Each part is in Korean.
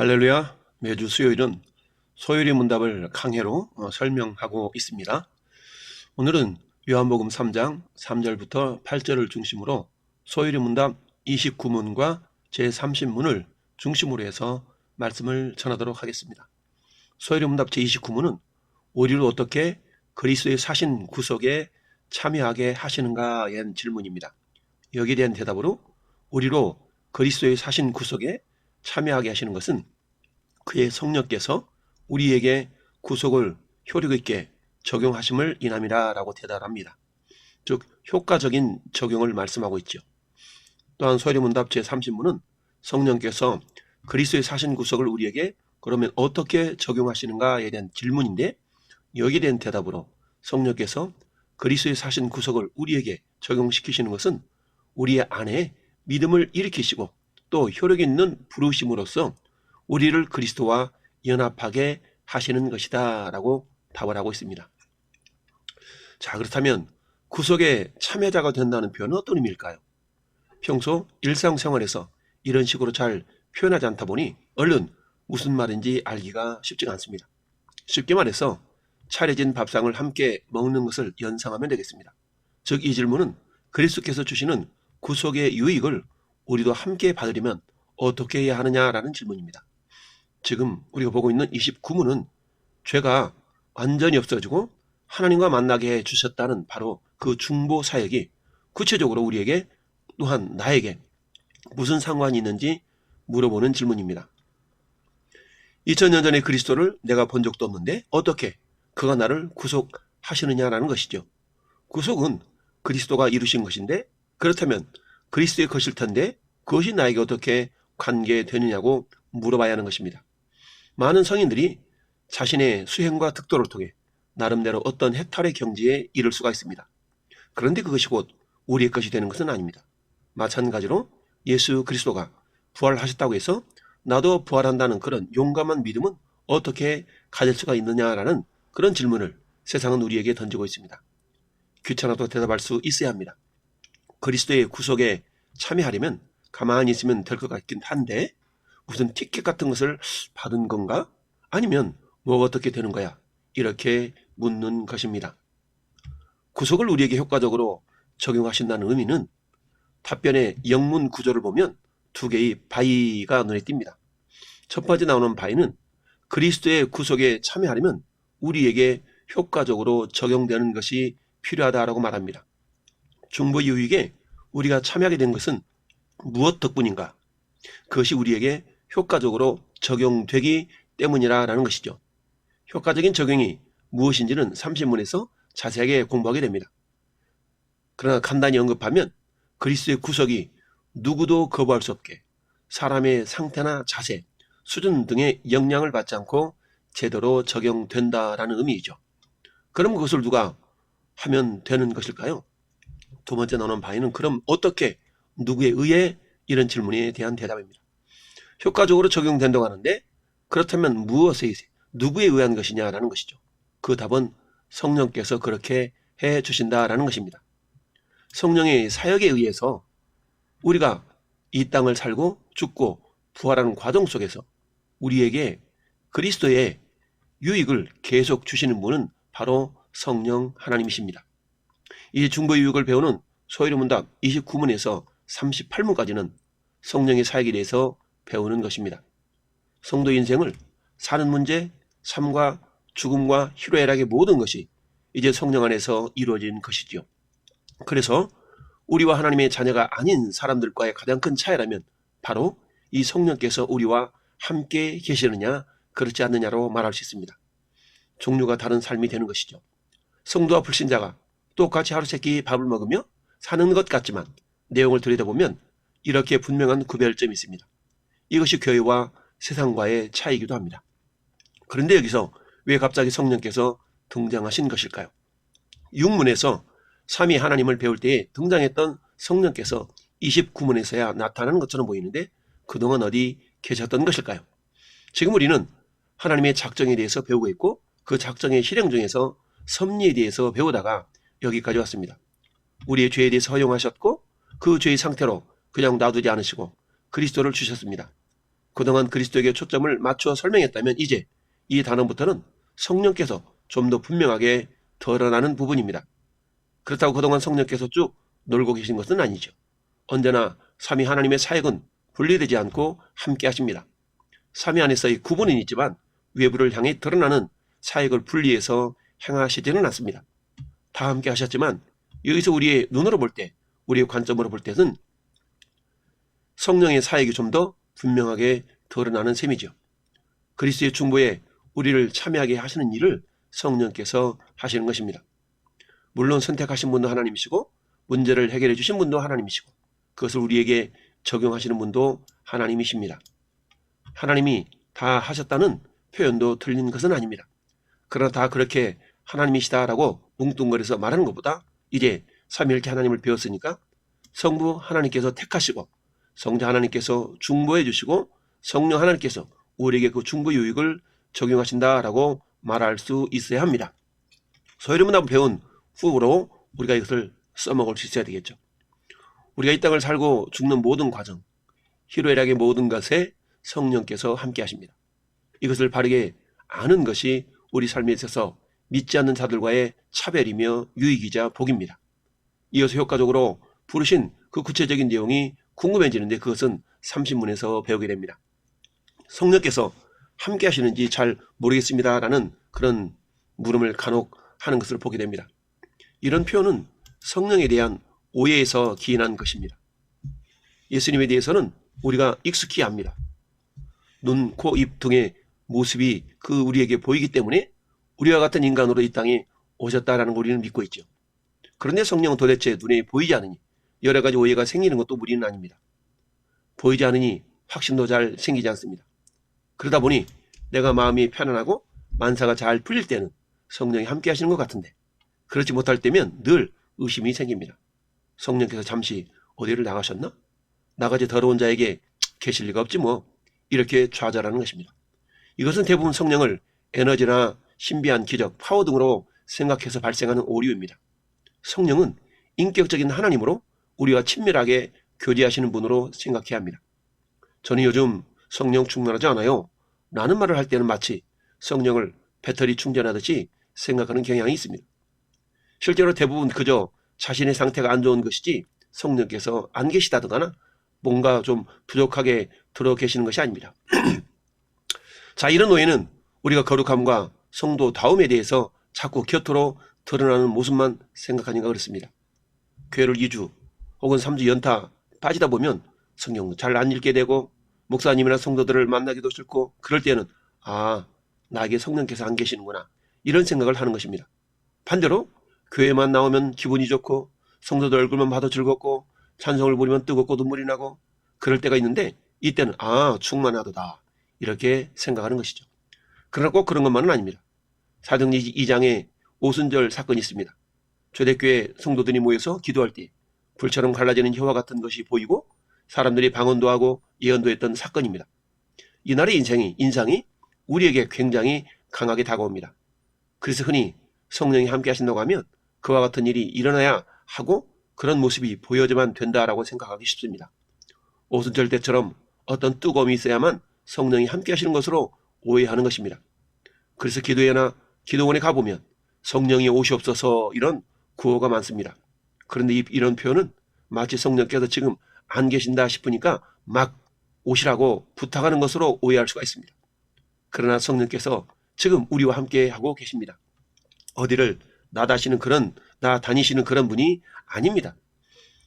할렐루야. 매주 수요일은 소요리 문답을 강해로 설명하고 있습니다. 오늘은 요한복음 3장 3절부터 8절을 중심으로 소요리 문답 29문과 제30문을 중심으로 해서 말씀을 전하도록 하겠습니다. 소요리 문답 제29문은 우리를 어떻게 그리스도의 사신 구속에 참여하게 하시는가에 대한 질문입니다. 여기에 대한 대답으로 우리로 그리스도의 사신 구속에 참여하게 하시는 것은 그의 성령께서 우리에게 구속을 효력 있게 적용하심을 인함이라 라고 대답합니다. 즉 효과적인 적용을 말씀하고 있죠. 또한 소요리문답 제30문은 성령께서 그리스도의 사신 구속을 우리에게 그러면 어떻게 적용하시는가에 대한 질문인데, 여기에 대한 대답으로 성령께서 그리스도의 사신 구속을 우리에게 적용시키시는 것은 우리의 안에 믿음을 일으키시고 또 효력 있는 부르심으로써 우리를 그리스도와 연합하게 하시는 것이다 라고 답을 하고 있습니다. 자, 그렇다면 구속의 참여자가 된다는 표현은 어떤 의미일까요? 평소 일상생활에서 이런 식으로 잘 표현하지 않다 보니 얼른 무슨 말인지 알기가 쉽지가 않습니다. 쉽게 말해서 차려진 밥상을 함께 먹는 것을 연상하면 되겠습니다. 즉 이 질문은 그리스도께서 주시는 구속의 유익을 우리도 함께 받으려면 어떻게 해야 하느냐라는 질문입니다. 지금 우리가 보고 있는 29문은 죄가 완전히 없어지고 하나님과 만나게 해주셨다는 바로 그 중보 사역이 구체적으로 우리에게 또한 나에게 무슨 상관이 있는지 물어보는 질문입니다. 2000년 전에 그리스도를 내가 본 적도 없는데 어떻게 그가 나를 구속하시느냐라는 것이죠. 구속은 그리스도가 이루신 것인데 그렇다면 그리스도의 것일 텐데 그것이 나에게 어떻게 관계되느냐고 물어봐야 하는 것입니다. 많은 성인들이 자신의 수행과 득도를 통해 나름대로 어떤 해탈의 경지에 이를 수가 있습니다. 그런데 그것이 곧 우리의 것이 되는 것은 아닙니다. 마찬가지로 예수 그리스도가 부활하셨다고 해서 나도 부활한다는 그런 용감한 믿음은 어떻게 가질 수가 있느냐라는 그런 질문을 세상은 우리에게 던지고 있습니다. 귀찮아도 대답할 수 있어야 합니다. 그리스도의 구속에 참여하려면 가만히 있으면 될 것 같긴 한데 무슨 티켓 같은 것을 받은 건가? 아니면 뭐가 어떻게 되는 거야? 이렇게 묻는 것입니다. 구속을 우리에게 효과적으로 적용하신다는 의미는 답변의 영문 구조를 보면 두 개의 바이가 눈에 띕니다. 첫 번째 나오는 바이는 그리스도의 구속에 참여하려면 우리에게 효과적으로 적용되는 것이 필요하다라고 말합니다. 중보 유익에 우리가 참여하게 된 것은 무엇 덕분인가? 그것이 우리에게 효과적으로 적용되기 때문이라는 것이죠. 효과적인 적용이 무엇인지는 30문에서 자세하게 공부하게 됩니다. 그러나 간단히 언급하면 그리스도의 구속이 누구도 거부할 수 없게 사람의 상태나 자세, 수준 등의 영향을 받지 않고 제대로 적용된다라는 의미이죠. 그럼 그것을 누가 하면 되는 것일까요? 두 번째 나오는 바이는 그럼 어떻게 누구에 의해 이런 질문에 대한 대답입니다. 효과적으로 적용된다고 하는데 그렇다면 무엇에 누구에 의한 것이냐라는 것이죠. 그 답은 성령께서 그렇게 해 주신다라는 것입니다. 성령의 사역에 의해서 우리가 이 땅을 살고 죽고 부활하는 과정 속에서 우리에게 그리스도의 유익을 계속 주시는 분은 바로 성령 하나님이십니다. 이 중보 유익을 배우는 소요리문답 29문에서 38문까지는 성령의 사역에 대해서 배우는 것입니다. 성도 인생을 사는 문제, 삶과 죽음과 희로애락의 모든 것이 이제 성령 안에서 이루어진 것이지요. 그래서 우리와 하나님의 자녀가 아닌 사람들과의 가장 큰 차이라면 바로 이 성령께서 우리와 함께 계시느냐 그렇지 않느냐로 말할 수 있습니다. 종류가 다른 삶이 되는 것이죠. 성도와 불신자가 똑같이 하루 세끼 밥을 먹으며 사는 것 같지만 내용을 들여다보면 이렇게 분명한 구별점이 있습니다. 이것이 교회와 세상과의 차이이기도 합니다. 그런데 여기서 왜 갑자기 성령께서 등장하신 것일까요? 육문에서 삼위 하나님을 배울 때에 등장했던 성령께서 29문에서야 나타나는 것처럼 보이는데 그동안 어디 계셨던 것일까요? 지금 우리는 하나님의 작정에 대해서 배우고 있고 그 작정의 실행 중에서 섭리에 대해서 배우다가 여기까지 왔습니다. 우리의 죄에 대해서 허용하셨고 그 죄의 상태로 그냥 놔두지 않으시고 그리스도를 주셨습니다. 그동안 그리스도에게 초점을 맞추어 설명했다면 이제 이 단원부터는 성령께서 좀 더 분명하게 드러나는 부분입니다. 그렇다고 그동안 성령께서 쭉 놀고 계신 것은 아니죠. 언제나 삼위 하나님의 사역은 분리되지 않고 함께 하십니다. 삼위 안에서의 구분은 있지만 외부를 향해 드러나는 사역을 분리해서 행하시지는 않습니다. 다 함께 하셨지만 여기서 우리의 눈으로 볼 때, 우리의 관점으로 볼 때는 성령의 사역이 좀 더 분명하게 드러나는 셈이죠. 그리스도의 중보에 우리를 참여하게 하시는 일을 성령께서 하시는 것입니다. 물론 선택하신 분도 하나님이시고 문제를 해결해 주신 분도 하나님이시고 그것을 우리에게 적용하시는 분도 하나님이십니다. 하나님이 다 하셨다는 표현도 틀린 것은 아닙니다. 그러나 다 그렇게 하나님이시다라고 뭉뚱거려서 말하는 것보다 이제 삼위일체 하나님을 배웠으니까 성부 하나님께서 택하시고 성자 하나님께서 중보해 주시고 성령 하나님께서 우리에게 그 중보 유익을 적용하신다라고 말할 수 있어야 합니다. 소요리 문답을 배운 후로 우리가 이것을 써먹을 수 있어야 되겠죠. 우리가 이 땅을 살고 죽는 모든 과정, 희로애락의 모든 것에 성령께서 함께 하십니다. 이것을 바르게 아는 것이 우리 삶에 있어서 믿지 않는 자들과의 차별이며 유익이자 복입니다. 이어서 효과적으로 부르신 그 구체적인 내용이 궁금해지는데 그것은 30문에서 배우게 됩니다. 성령께서 함께 하시는지 잘 모르겠습니다라는 그런 물음을 간혹 하는 것을 보게 됩니다. 이런 표현은 성령에 대한 오해에서 기인한 것입니다. 예수님에 대해서는 우리가 익숙히 압니다. 눈, 코, 입 등의 모습이 그 우리에게 보이기 때문에 우리와 같은 인간으로 이 땅에 오셨다라는 걸 우리는 믿고 있죠. 그런데 성령은 도대체 눈에 보이지 않으니 여러 가지 오해가 생기는 것도 무리는 아닙니다. 보이지 않으니 확신도 잘 생기지 않습니다. 그러다 보니 내가 마음이 편안하고 만사가 잘 풀릴 때는 성령이 함께 하시는 것 같은데 그렇지 못할 때면 늘 의심이 생깁니다. 성령께서 잠시 어디를 나가셨나? 나가지 더러운 자에게 계실 리가 없지 뭐. 이렇게 좌절하는 것입니다. 이것은 대부분 성령을 에너지나 신비한 기적, 파워 등으로 생각해서 발생하는 오류입니다. 성령은 인격적인 하나님으로 우리와 친밀하게 교제하시는 분으로 생각해야 합니다. 저는 요즘 성령 충만하지 않아요. 라는 말을 할 때는 마치 성령을 배터리 충전하듯이 생각하는 경향이 있습니다. 실제로 대부분 그저 자신의 상태가 안 좋은 것이지 성령께서 안 계시다거나 뭔가 좀 부족하게 들어 계시는 것이 아닙니다. 자, 이런 오해는 우리가 거룩함과 성도다움에 대해서 자꾸 곁으로 드러나는 모습만 생각하니까 그렇습니다. 교회를 2주 혹은 3주 연타 빠지다 보면 성경도 잘 안 읽게 되고 목사님이나 성도들을 만나기도 싫고 그럴 때는 아, 나에게 성령께서 안 계시는구나 이런 생각을 하는 것입니다. 반대로 교회만 나오면 기분이 좋고 성도들 얼굴만 봐도 즐겁고 찬송을 부르면 뜨겁고 눈물이 나고 그럴 때가 있는데 이때는 아, 충만하도다 이렇게 생각하는 것이죠. 그러나 꼭 그런 것만은 아닙니다. 사도행전 2장에 오순절 사건이 있습니다. 초대교회 성도들이 모여서 기도할 때 불처럼 갈라지는 혀와 같은 것이 보이고 사람들이 방언도 하고 예언도 했던 사건입니다. 이날의 인상이 우리에게 굉장히 강하게 다가옵니다. 그래서 흔히 성령이 함께 하신다고 하면 그와 같은 일이 일어나야 하고 그런 모습이 보여야만 된다라고 생각하기 쉽습니다. 오순절 때처럼 어떤 뜨거움이 있어야만 성령이 함께 하시는 것으로 오해하는 것입니다. 그래서 기도회나 기도원에 가보면 성령이 오시옵소서 이런 구호가 많습니다. 그런데 이런 표현은 마치 성령께서 지금 안 계신다 싶으니까 막 오시라고 부탁하는 것으로 오해할 수가 있습니다. 그러나 성령께서 지금 우리와 함께 하고 계십니다. 어디를 나다니시는 그런 분이 아닙니다.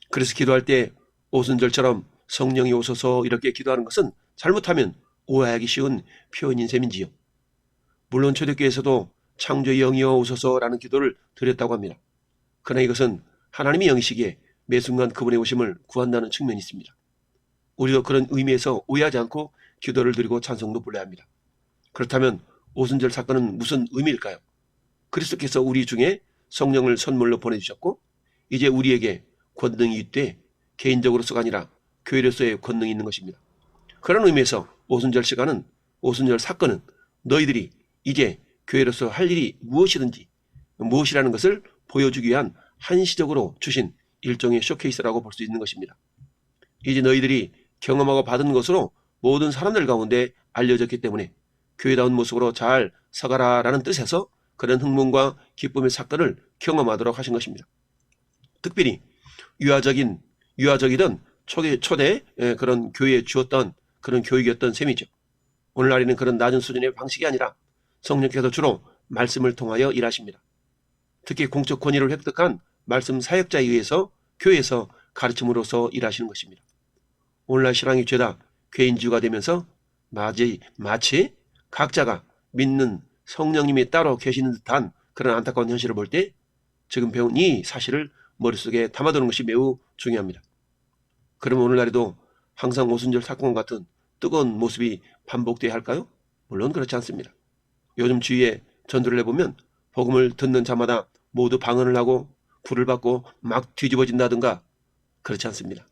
그래서 기도할 때 오순절처럼 성령이 오소서 이렇게 기도하는 것은 잘못하면 오해하기 쉬운 표현인 셈인지요. 물론 초대교회에서도 창조의 영이여 오소서라는 기도를 드렸다고 합니다. 그러나 이것은 하나님의 영이시기에 매 순간 그분의 오심을 구한다는 측면이 있습니다. 우리도 그런 의미에서 오해하지 않고 기도를 드리고 찬송도 불러야 합니다. 그렇다면 오순절 사건은 무슨 의미일까요? 그리스도께서 우리 중에 성령을 선물로 보내주셨고 이제 우리에게 권능이 있되 개인적으로서가 아니라 교회로서의 권능이 있는 것입니다. 그런 의미에서 오순절 사건은 너희들이 이제 교회로서 할 일이 무엇이라는 것을 보여주기 위한 한시적으로 주신 일종의 쇼케이스라고 볼 수 있는 것입니다. 이제 너희들이 경험하고 받은 것으로 모든 사람들 가운데 알려졌기 때문에 교회다운 모습으로 잘 서가라라는 뜻에서 그런 흥분과 기쁨의 사건을 경험하도록 하신 것입니다. 특별히 유아적이던 초대 그런 교회에 주었던 그런 교육이었던 셈이죠. 오늘날에는 그런 낮은 수준의 방식이 아니라 성령께서 주로 말씀을 통하여 일하십니다. 특히 공적 권위를 획득한 말씀 사역자에 의해서 교회에서 가르침으로써 일하시는 것입니다. 오늘날 신앙이 죄다 개인주의가 되면서 마치 각자가 믿는 성령님이 따로 계시는 듯한 그런 안타까운 현실을 볼 때 지금 배운 이 사실을 머릿속에 담아두는 것이 매우 중요합니다. 그러면 오늘날에도 항상 오순절 사건 같은 뜨거운 모습이 반복돼야 할까요? 물론 그렇지 않습니다. 요즘 주위에 전도를 해보면 복음을 듣는 자마다 모두 방언을 하고 불을 받고 막 뒤집어진다든가 그렇지 않습니다.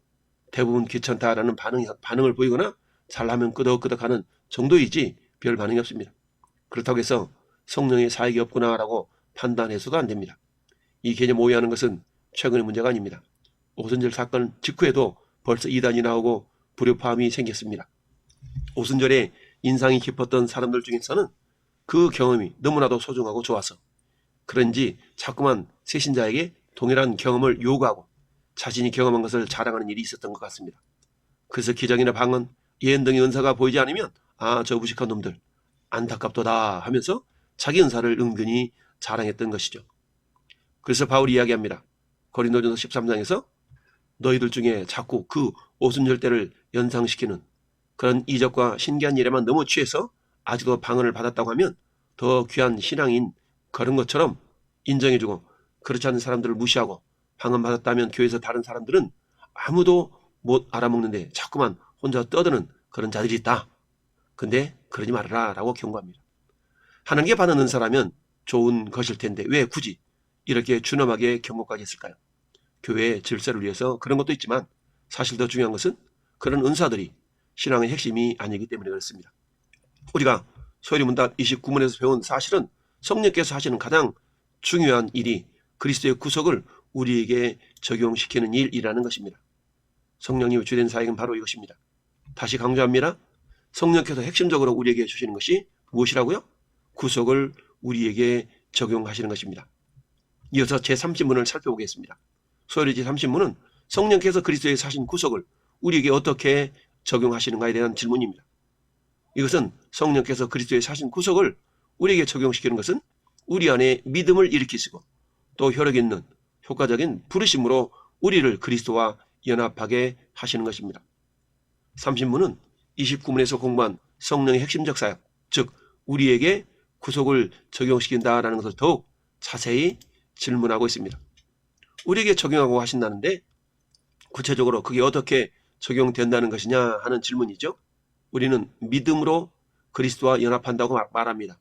대부분 귀찮다라는 반응을 보이거나 잘하면 끄덕끄덕하는 정도이지 별 반응이 없습니다. 그렇다고 해서 성령의 사역이 없구나라고 판단해서도 안 됩니다. 이 개념 오해하는 것은 최근의 문제가 아닙니다. 오순절 사건 직후에도 벌써 이단이 나오고 불협화음이 생겼습니다. 오순절에 인상이 깊었던 사람들 중에서는 그 경험이 너무나도 소중하고 좋아서 그런지 자꾸만 새신자에게 동일한 경험을 요구하고 자신이 경험한 것을 자랑하는 일이 있었던 것 같습니다. 그래서 기적이나 방언, 예언 등의 은사가 보이지 않으면 저 무식한 놈들 안타깝도다 하면서 자기 은사를 은근히 자랑했던 것이죠. 그래서 바울이 이야기합니다. 고린도전서 13장에서 너희들 중에 자꾸 그 오순절 때를 연상시키는 그런 이적과 신기한 일에만 너무 취해서 아직도 방언을 받았다고 하면 더 귀한 신앙인 그런 것처럼 인정해주고 그렇지 않은 사람들을 무시하고 방언 받았다면 교회에서 다른 사람들은 아무도 못 알아먹는데 자꾸만 혼자 떠드는 그런 자들이 있다. 근데 그러지 말아라 라고 경고합니다. 하나님께 받는 은사라면 좋은 것일 텐데 왜 굳이 이렇게 준엄하게 경고까지 했을까요? 교회의 질서를 위해서 그런 것도 있지만 사실 더 중요한 것은 그런 은사들이 신앙의 핵심이 아니기 때문에 그렇습니다. 우리가 소리문답 29문에서 배운 사실은 성령께서 하시는 가장 중요한 일이 그리스도의 구속을 우리에게 적용시키는 일이라는 것입니다. 성령님의 주된 사역은 바로 이것입니다. 다시 강조합니다. 성령께서 핵심적으로 우리에게 주시는 것이 무엇이라고요? 구속을 우리에게 적용하시는 것입니다. 이어서 제30문을 살펴보겠습니다. 소리 제30문은 성령께서 그리스도에 사신 구속을 우리에게 어떻게 적용하시는가에 대한 질문입니다. 이것은 성령께서 그리스도에 사신 구속을 우리에게 적용시키는 것은 우리 안에 믿음을 일으키시고 또 효력 있는 효과적인 부르심으로 우리를 그리스도와 연합하게 하시는 것입니다. 30문은 29문에서 공부한 성령의 핵심적 사역, 즉 우리에게 구속을 적용시킨다라는 것을 더욱 자세히 질문하고 있습니다. 우리에게 적용하고 하신다는데 구체적으로 그게 어떻게 적용된다는 것이냐 하는 질문이죠. 우리는 믿음으로 그리스도와 연합한다고 말합니다.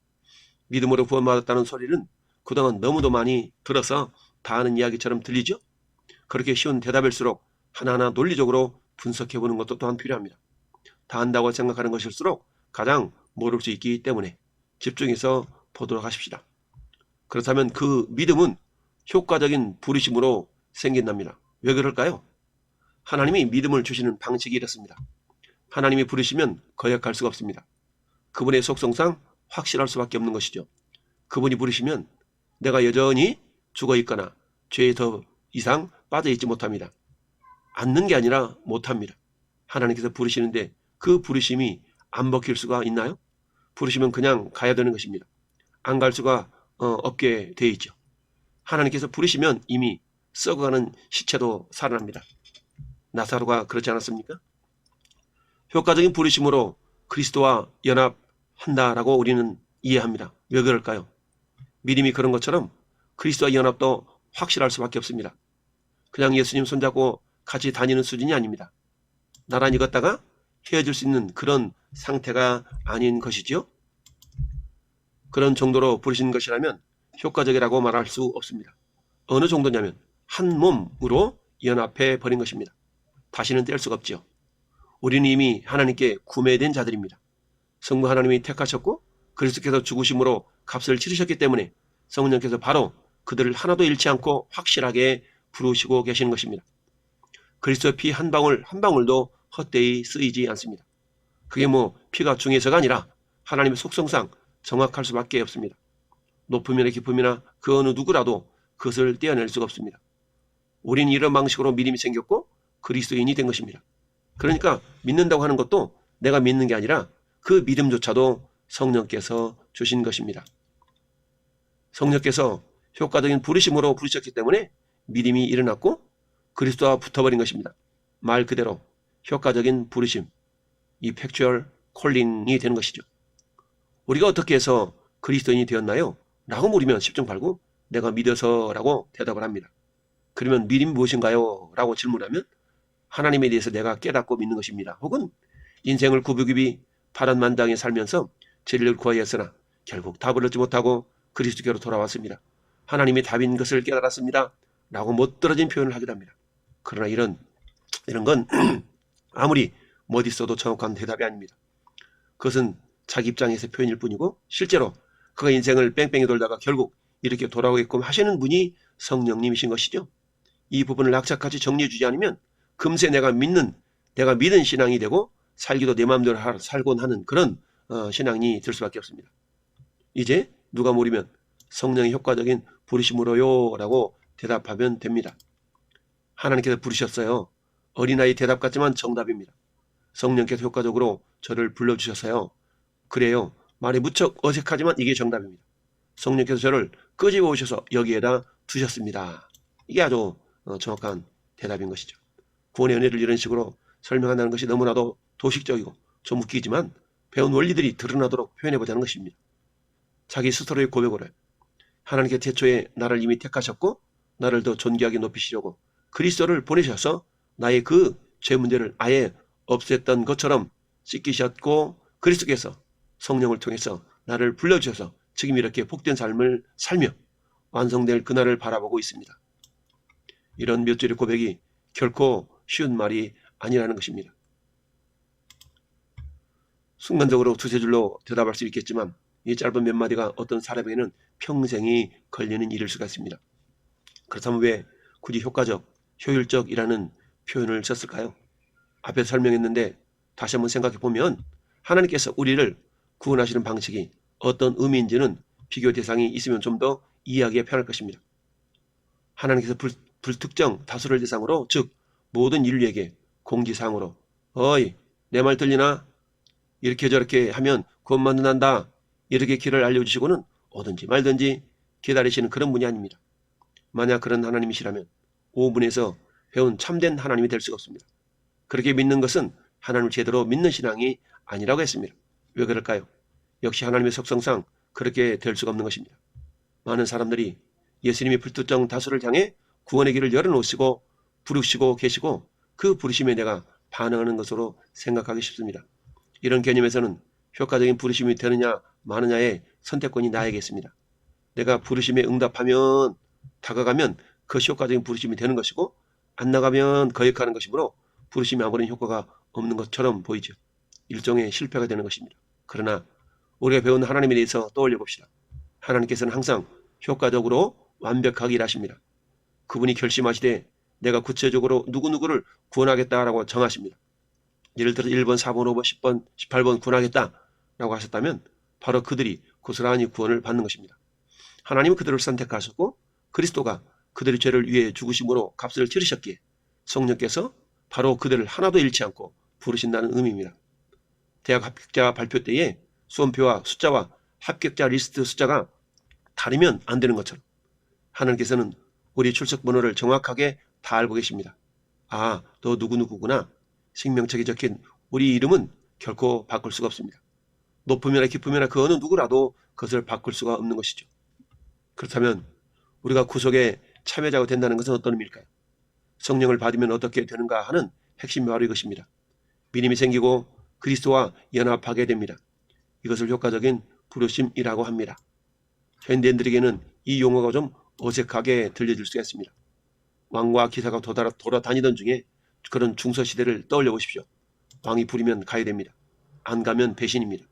믿음으로 구원받았다는 소리는 그동안 너무도 많이 들어서 다 아는 이야기처럼 들리죠. 그렇게 쉬운 대답일수록 하나하나 논리적으로 분석해보는 것도 또한 필요합니다. 다 안다고 생각하는 것일수록 가장 모를 수 있기 때문에 집중해서 보도록 하십시다. 그렇다면 그 믿음은 효과적인 부르심으로 생긴답니다. 왜 그럴까요? 하나님이 믿음을 주시는 방식이 이렇습니다. 하나님이 부르시면 거역할 수가 없습니다. 그분의 속성상 확실할 수밖에 없는 것이죠. 그분이 부르시면 내가 여전히 죽어있거나 죄에 더 이상 빠져있지 못합니다. 않는 게 아니라 못합니다. 하나님께서 부르시는데 그 부르심이 안 먹힐 수가 있나요? 부르시면 그냥 가야 되는 것입니다. 안 갈 수가 없게 돼 있죠. 하나님께서 부르시면 이미 썩어가는 시체도 살아납니다. 나사로가 그렇지 않았습니까? 효과적인 부르심으로 그리스도와 연합한다라고 우리는 이해합니다. 왜 그럴까요? 믿음이 그런 것처럼 그리스도와 연합도 확실할 수밖에 없습니다. 그냥 예수님 손잡고 같이 다니는 수준이 아닙니다. 나란히 걷다가 헤어질 수 있는 그런 상태가 아닌 것이지요. 그런 정도로 부르시는 것이라면 효과적이라고 말할 수 없습니다. 어느 정도냐면 한 몸으로 연합해 버린 것입니다. 다시는 뗄 수가 없지요. 우리는 이미 하나님께 구매된 자들입니다. 성부 하나님이 택하셨고 그리스도께서 죽으심으로 값을 치르셨기 때문에 성령께서 바로 그들을 하나도 잃지 않고 확실하게 부르시고 계시는 것입니다. 그리스도의 피 한 방울 한 방울도 헛되이 쓰이지 않습니다. 그게 뭐 피가 중해서가 아니라 하나님의 속성상 정확할 수밖에 없습니다. 높음이나 깊음이나 그 어느 누구라도 그것을 떼어낼 수가 없습니다. 우리는 이런 방식으로 믿음이 생겼고 그리스도인이 된 것입니다. 그러니까 믿는다고 하는 것도 내가 믿는 게 아니라 그 믿음조차도 성령께서 주신 것입니다. 성령께서 효과적인 부르심으로 부르셨기 때문에 믿음이 일어났고 그리스도와 붙어버린 것입니다. 말 그대로 효과적인 부르심, effectual calling이 되는 것이죠. 우리가 어떻게 해서 그리스도인이 되었나요? 라고 물으면 10중 8구 내가 믿어서 라고 대답을 합니다. 그러면 믿음이 무엇인가요? 라고 질문하면 하나님에 대해서 내가 깨닫고 믿는 것입니다. 혹은 인생을 구비구비 파란만장에 살면서 진리를 구하였으나 결국 답을 얻지 못하고 그리스도께로 돌아왔습니다. 하나님이 답인 것을 깨달았습니다. 라고 못들어진 표현을 하기도 합니다. 그러나 이런 건 아무리 멋있어도 정확한 대답이 아닙니다. 그것은 자기 입장에서 표현일 뿐이고 실제로 그가 인생을 뺑뺑이 돌다가 결국 이렇게 돌아오게끔 하시는 분이 성령님이신 것이죠. 이 부분을 악착같이 정리해 주지 않으면 금세 내가 믿는 신앙이 되고 살기도 내 마음대로 살곤 하는 그런 신앙이 될 수밖에 없습니다. 이제 누가 물으면 성령의 효과적인 부르심으로요 라고 대답하면 됩니다. 하나님께서 부르셨어요. 어린아이 대답 같지만 정답입니다. 성령께서 효과적으로 저를 불러주셨어요. 그래요. 말이 무척 어색하지만 이게 정답입니다. 성령께서 저를 끄집어 오셔서 여기에다 두셨습니다. 이게 아주 정확한 대답인 것이죠. 구원의 은혜를 이런 식으로 설명한다는 것이 너무나도 도식적이고 좀 웃기지만 배운 원리들이 드러나도록 표현해보자는 것입니다. 자기 스스로의 고백으로 하나님께 태초에 나를 이미 택하셨고 나를 더 존귀하게 높이시려고 그리스도를 보내셔서 나의 그 죄 문제를 아예 없앴던 것처럼 씻기셨고 그리스도께서 성령을 통해서 나를 불러주셔서 지금 이렇게 복된 삶을 살며 완성될 그날을 바라보고 있습니다. 이런 몇 줄의 고백이 결코 쉬운 말이 아니라는 것입니다. 순간적으로 두세 줄로 대답할 수 있겠지만 이 짧은 몇 마디가 어떤 사람에게는 평생이 걸리는 일일 수가 있습니다. 그렇다면 왜 굳이 효과적, 효율적이라는 표현을 썼을까요? 앞에서 설명했는데 다시 한번 생각해 보면 하나님께서 우리를 구원하시는 방식이 어떤 의미인지는 비교 대상이 있으면 좀 더 이해하기가 편할 것입니다. 하나님께서 불특정 다수를 대상으로 즉 모든 인류에게 공지사항으로 어이 내 말 들리나? 이렇게 저렇게 하면 구원만 난다. 이렇게 길을 알려주시고는 오든지 말든지 기다리시는 그런 분이 아닙니다. 만약 그런 하나님이시라면 5분에서 배운 참된 하나님이 될 수가 없습니다. 그렇게 믿는 것은 하나님을 제대로 믿는 신앙이 아니라고 했습니다. 왜 그럴까요? 역시 하나님의 속성상 그렇게 될 수가 없는 것입니다. 많은 사람들이 예수님이 불특정 다수를 향해 구원의 길을 열어놓으시고 부르시고 계시고 그 부르심에 내가 반응하는 것으로 생각하기 쉽습니다. 이런 개념에서는 효과적인 부르심이 되느냐 마느냐의 선택권이 나에게 있습니다. 내가 부르심에 응답하면 다가가면 그것이 효과적인 부르심이 되는 것이고 안 나가면 거역하는 것이므로 부르심이 아무런 효과가 없는 것처럼 보이죠. 일종의 실패가 되는 것입니다. 그러나 우리가 배운 하나님에 대해서 떠올려 봅시다. 하나님께서는 항상 효과적으로 완벽하게 일하십니다. 그분이 결심하시되 내가 구체적으로 누구누구를 구원하겠다라고 정하십니다. 예를 들어 1번, 4번, 5번, 10번, 18번 구원하겠다라고 하셨다면 바로 그들이 고스란히 구원을 받는 것입니다. 하나님은 그들을 선택하셨고 그리스도가 그들의 죄를 위해 죽으심으로 값을 치르셨기에 성령께서 바로 그들을 하나도 잃지 않고 부르신다는 의미입니다. 대학 합격자 발표 때에 수험표와 숫자와 합격자 리스트 숫자가 다르면 안 되는 것처럼 하나님께서는 우리 출석 번호를 정확하게 다 알고 계십니다. 아, 너 누구누구구나. 생명책에 적힌 우리 이름은 결코 바꿀 수가 없습니다. 높음이나 깊음이나 그 어느 누구라도 그것을 바꿀 수가 없는 것이죠. 그렇다면 우리가 구속의 참여자가 된다는 것은 어떤 의미일까요? 성령을 받으면 어떻게 되는가 하는 핵심이 바로 이것입니다. 믿음이 생기고 그리스도와 연합하게 됩니다. 이것을 효과적인 부르심이라고 합니다. 현대인들에게는 이 용어가 좀 어색하게 들려질 수가 있습니다. 왕과 기사가 돌아다니던 중에 그런 중서시대를 떠올려 보십시오. 왕이 부리면 가야 됩니다. 안 가면 배신입니다.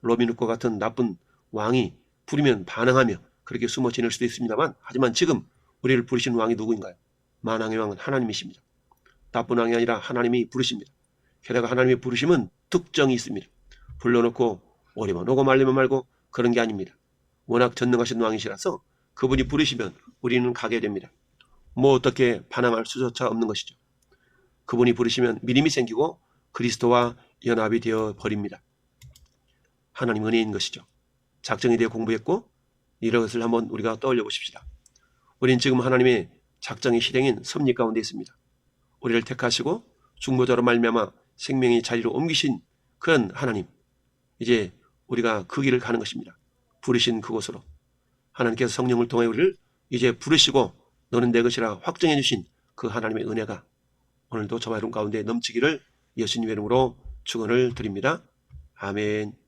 로빈훗과 같은 나쁜 왕이 부리면 반항하며 그렇게 숨어 지낼 수도 있습니다만 하지만 지금 우리를 부르신 왕이 누구인가요? 만왕의 왕은 하나님이십니다. 나쁜 왕이 아니라 하나님이 부르십니다. 게다가 하나님의 부르심은 특정이 있습니다. 불러놓고 오리만 오고 말리면 말고 그런 게 아닙니다. 워낙 전능하신 왕이시라서 그분이 부르시면 우리는 가게 됩니다. 뭐 어떻게 반항할 수조차 없는 것이죠. 그분이 부르시면 믿음이 생기고 그리스도와 연합이 되어 버립니다. 하나님 은혜인 것이죠. 작정에 대해 공부했고 이것을 한번 우리가 떠올려 보십시다. 우리는 지금 하나님의 작정의 실행인 섭리 가운데 있습니다. 우리를 택하시고 중보자로 말미암아 생명의 자리로 옮기신 그런 하나님, 이제 우리가 그 길을 가는 것입니다. 부르신 그곳으로 하나님께서 성령을 통해 우리를 이제 부르시고 너는 내 것이라 확정해 주신 그 하나님의 은혜가 오늘도 저와 여러분 가운데 넘치기를 예수님의 이름으로 축원을 드립니다. 아멘.